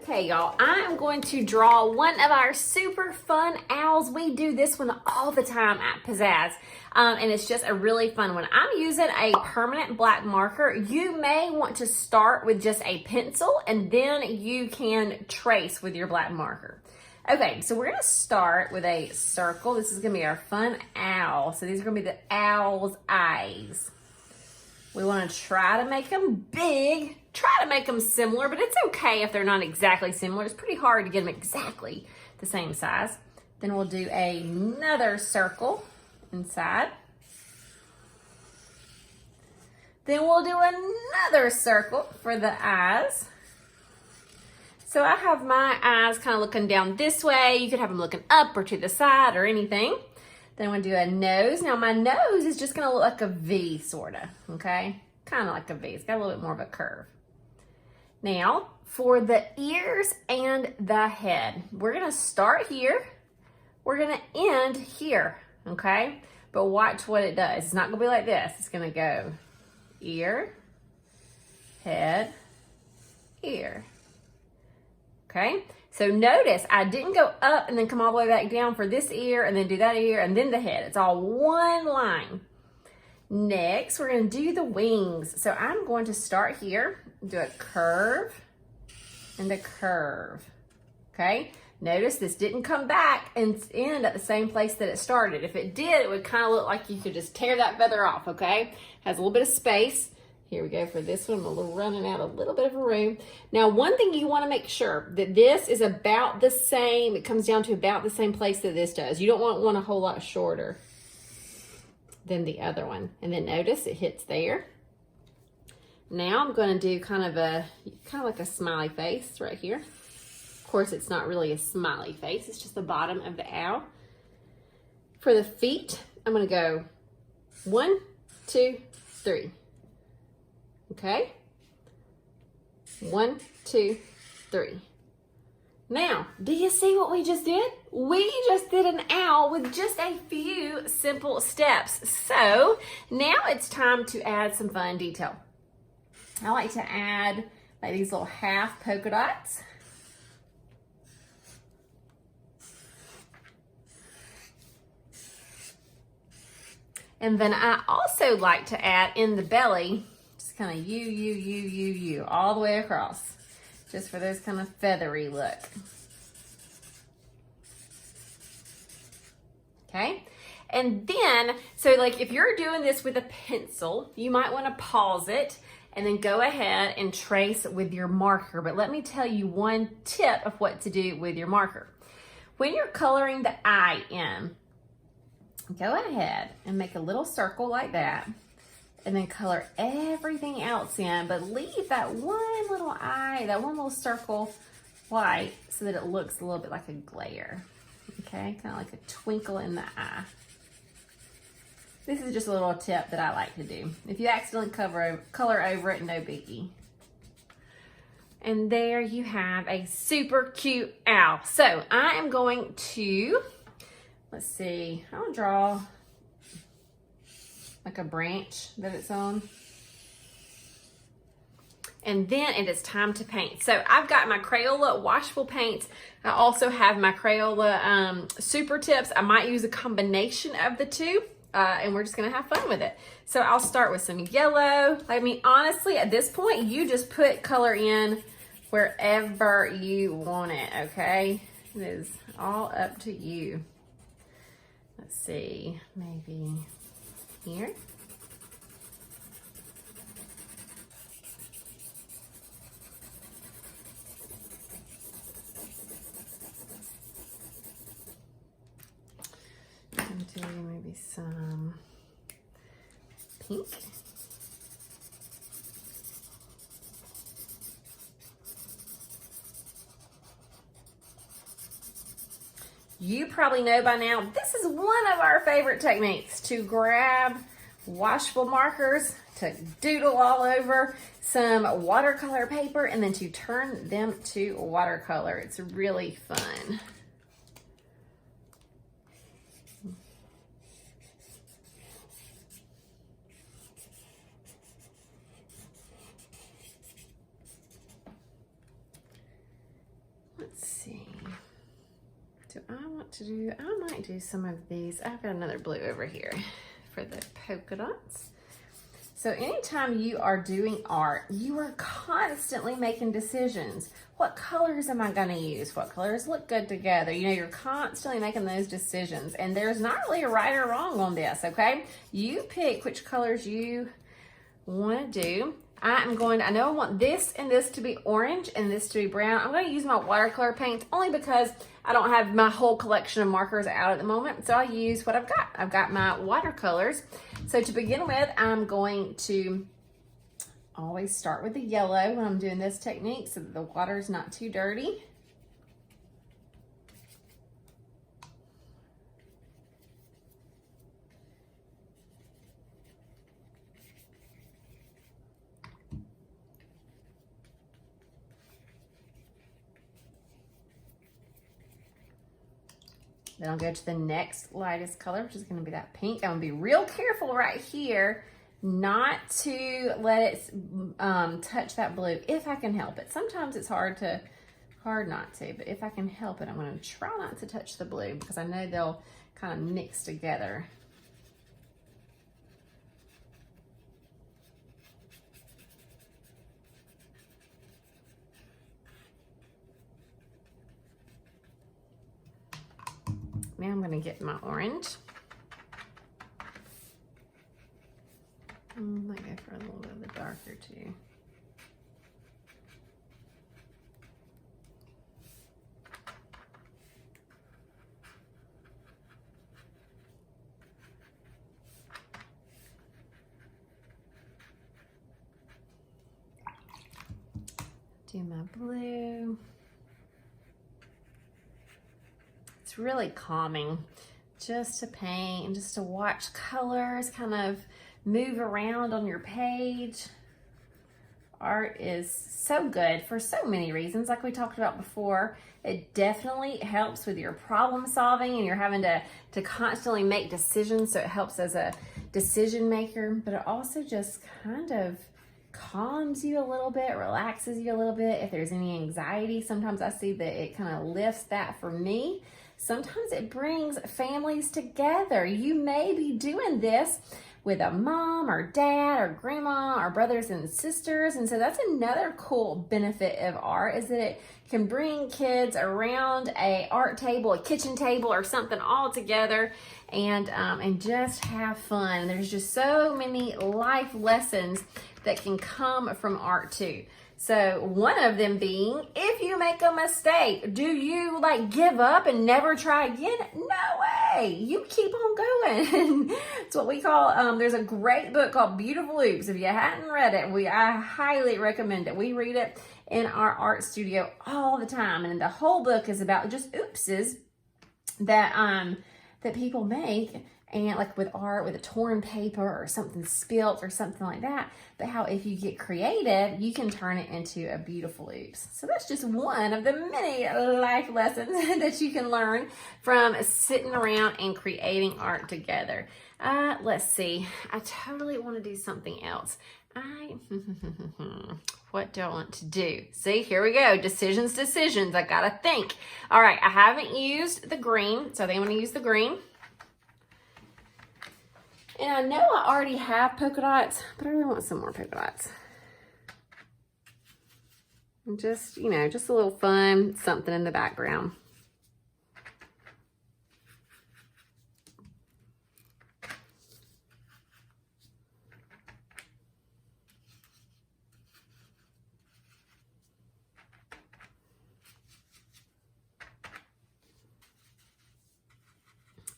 Okay, y'all, I am going to draw one of our super fun owls. We do this one all the time at Pizzazz, and it's just a really fun one. I'm using a permanent black marker. You may want to start with just a pencil, and then you can trace with your black marker. Okay, so we're gonna start with a circle. This is gonna be our fun owl. So these are gonna be the owl's eyes. We wanna try to make them big, try to make them similar, but it's okay if they're not exactly similar. It's pretty hard to get them exactly the same size. Then we'll do another circle inside. Then we'll do another circle for the eyes. So I have my eyes kind of looking down this way. You could have them looking up or to the side or anything. Then I'm gonna do a nose. Now my nose is just gonna look like a V sorta, okay? Kind of like a V, it's got a little bit more of a curve. Now for the ears and the head, we're gonna start here. We're gonna end here, okay? But watch what it does. It's not gonna be like this. It's gonna go ear, head, ear. Okay, so notice I didn't go up and then come all the way back down for this ear and then do that ear and then the head. It's all one line. Next, we're going to do the wings. So I'm going to start here, do a curve and a curve. Okay, notice this didn't come back and end at the same place that it started. If it did, it would kind of look like you could just tear that feather off, okay? Has a little bit of space. Here we go for this one. I'm running out a little bit of a room. Now, one thing you want to make sure that this is about the same. It comes down to about the same place that this does. You don't want one a whole lot shorter than the other one. And then notice it hits there. Now I'm going to do kind of like a smiley face right here. Of course, it's not really a smiley face. It's just the bottom of the owl. For the feet, I'm going to go 1, 2, 3. Okay, 1, 2, 3. Now, do you see what we just did? We just did an owl with just a few simple steps. So now it's time to add some fun detail. I like to add like these little half polka dots. And then I also like to add in the belly kind of you, all the way across, just for this kind of feathery look. Okay, and then, so like if you're doing this with a pencil, you might want to pause it and then go ahead and trace with your marker. But let me tell you one tip of what to do with your marker. When you're coloring the eye in, go ahead and make a little circle like that. And then color everything else in, but leave that one little eye, that one little circle white so that it looks a little bit like a glare. Okay, kind of like a twinkle in the eye. This is just a little tip that I like to do. If you accidentally color over it, no biggie. And there you have a super cute owl. So I am going to, let's see, I'll draw like a branch that it's on. And then it is time to paint. So I've got my Crayola washable paints. I also have my Crayola super tips. I might use a combination of the two, and we're just gonna have fun with it. So I'll start with some yellow. I mean, honestly, at this point, you just put color in wherever you want it, okay? It is all up to you. Let's see, maybe here. And do maybe some pink. You probably know by now, this is one of our favorite techniques, to grab washable markers, to doodle all over some watercolor paper, and then to turn them to watercolor. It's really fun. I might do some of these. I've got another blue over here for the polka dots. So anytime you are doing art, you are constantly making decisions. What colors am I gonna use? What colors look good together? You know, you're constantly making those decisions, and there's not really a right or wrong on this, okay? You pick which colors you wanna do. I know I want this and this to be orange and this to be brown. I'm going to use my watercolor paints only because I don't have my whole collection of markers out at the moment. So I use what I've got. I've got my watercolors. So to begin with, I'm going to always start with the yellow when I'm doing this technique so that the water is not too dirty. Then I'll go to the next lightest color, which is going to be that pink. I'm going to be real careful right here not to let it touch that blue if I can help it. Sometimes it's hard not to, but if I can help it, I'm going to try not to touch the blue because I know they'll kind of mix together. Now I'm going to get my orange. I might go for a little bit of the darker too. Do my blue. It's really calming just to paint and just to watch colors kind of move around on your page. Art is so good for so many reasons, like we talked about before. It definitely helps with your problem solving and you're having to constantly make decisions, so it helps as a decision maker, but it also just kind of calms you a little bit, relaxes you a little bit. If there's any anxiety, sometimes I see that it kind of lifts that for me. Sometimes it brings families together. You may be doing this with a mom or dad or grandma or brothers and sisters. And so that's another cool benefit of art, is that it can bring kids around a art table, a kitchen table or something all together and just have fun. There's just so many life lessons that can come from art too. So one of them being, if you make a mistake, do you like give up and never try again? No way. You keep on going. It's what we call, there's a great book called Beautiful Oops. If you hadn't read it, I highly recommend it. We read it in our art studio all the time. And the whole book is about just oopses that people make. And like with art, with a torn paper or something spilt or something like that, but how if you get creative, you can turn it into a beautiful oops. So that's just one of the many life lessons that you can learn from sitting around and creating art together. Let's see. I totally want to do something else. What do I want to do? See, here we go. Decisions. I gotta think. All right, I haven't used the green, so I think I'm gonna use the green. And I know I already have polka dots, but I really want some more polka dots. And just, you know, just a little fun, something in the background.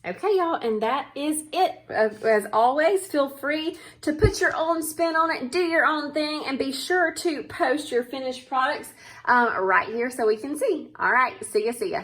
Okay, y'all, and that is it. As always, feel free to put your own spin on it, do your own thing, and be sure to post your finished products right here so we can see. All right, see ya.